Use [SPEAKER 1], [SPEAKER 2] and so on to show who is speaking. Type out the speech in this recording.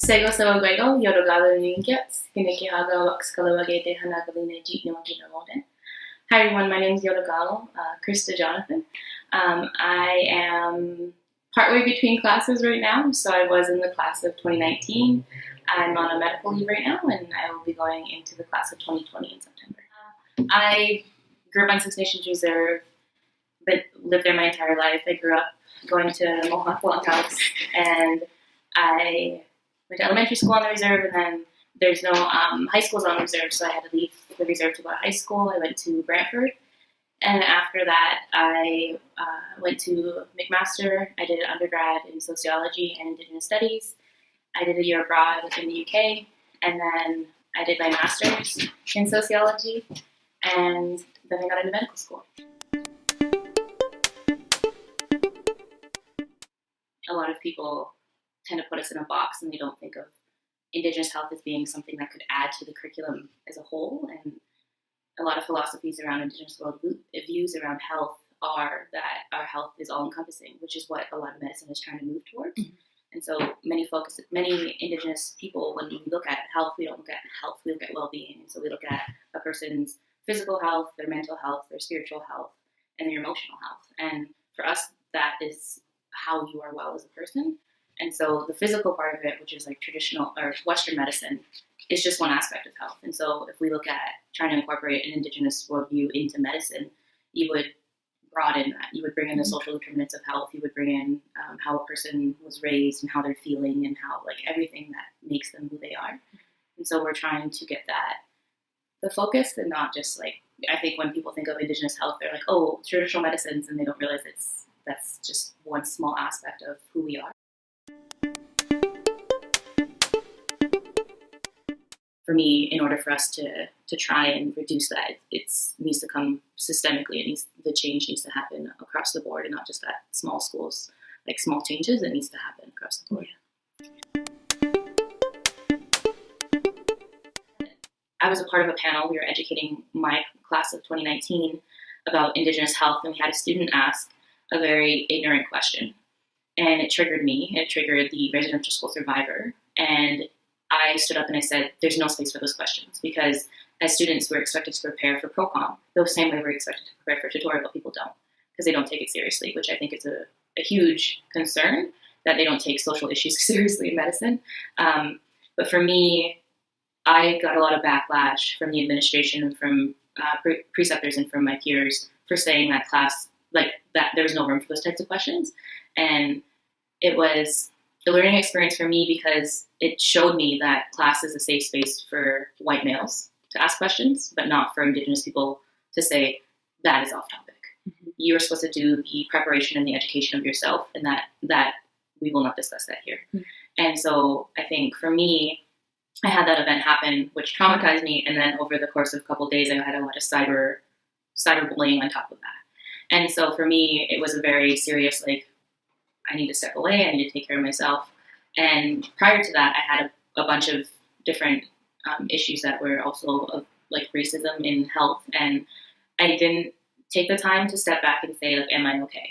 [SPEAKER 1] Sego Sawagwego, Yotakahron Nikhita, Wax Kalawagete Hanagaline Jeet Nomoden. Hi everyone, my name is Yotakahron, Krista Jonathan. I am partway between classes right now, so I was in the class of 2019. I'm on a medical leave right now, and I will be going into the class of 2020 in September. I grew up on Six Nations Reserve, but lived there my entire life. I grew up going to Mohawk Longhouse, and I went to elementary school on the reserve, and then there's no high schools on the reserve, so I had to leave the reserve to go to high school. I went to Brantford, and after that, I went to McMaster. I did an undergrad in sociology and Indigenous studies. I did a year abroad in the UK, and then I did my master's in sociology, and then I got into medical school. A lot of people tend to put us in a box, and they don't think of Indigenous health as being something that could add to the curriculum as a whole. And a lot of philosophies around Indigenous views around health are that our health is all-encompassing, which is what a lot of medicine is trying to move towards. Mm-hmm. And so many Indigenous people, when we look at health, we don't look at health, we look at well-being. And so we look at a person's physical health, their mental health, their spiritual health, and their emotional health. And for us, that is how you are well as a person. And so the physical part of it, which is like traditional or Western medicine, is just one aspect of health. And so if we look at trying to incorporate an Indigenous worldview into medicine, you would broaden that. You would bring in the social determinants of health. You would bring in how a person was raised and how they're feeling and how, like, everything that makes them who they are. And so we're trying to get that the focus, and not just like, I think when people think of Indigenous health, they're like, oh, traditional medicines, and they don't realize that's just one small aspect of who we are. For me, in order for us to try and reduce that, it needs to come systemically. The change needs to happen across the board, and not just at small schools, like small changes. It needs to happen across the board. I was a part of a panel. We were educating my class of 2019 about Indigenous health, and we had a student ask a very ignorant question, and it triggered me. It triggered the residential school survivor, and I stood up and I said, there's no space for those questions, because as students, we're expected to prepare for pro-com the same way we're expected to prepare for tutorial, but people don't, because they don't take it seriously, which I think is a huge concern, that they don't take social issues seriously in medicine. But for me, I got a lot of backlash from the administration and from preceptors and from my peers for saying that class, like that, there was no room for those types of questions. And it was a learning experience for me, because it showed me that class is a safe space for white males to ask questions, but not for Indigenous people to say that is off topic. Mm-hmm. You are supposed to do the preparation and the education of yourself, and that we will not discuss that here. Mm-hmm. And so I think for me, I had that event happen, which traumatized me, and then over the course of a couple of days, I had a lot of cyberbullying on top of that. And so for me, it was a very serious, like, I need to step away, I need to take care of myself. And prior to that, I had a bunch of different issues that were also like racism in health, and I didn't take the time to step back and say, like, am I okay?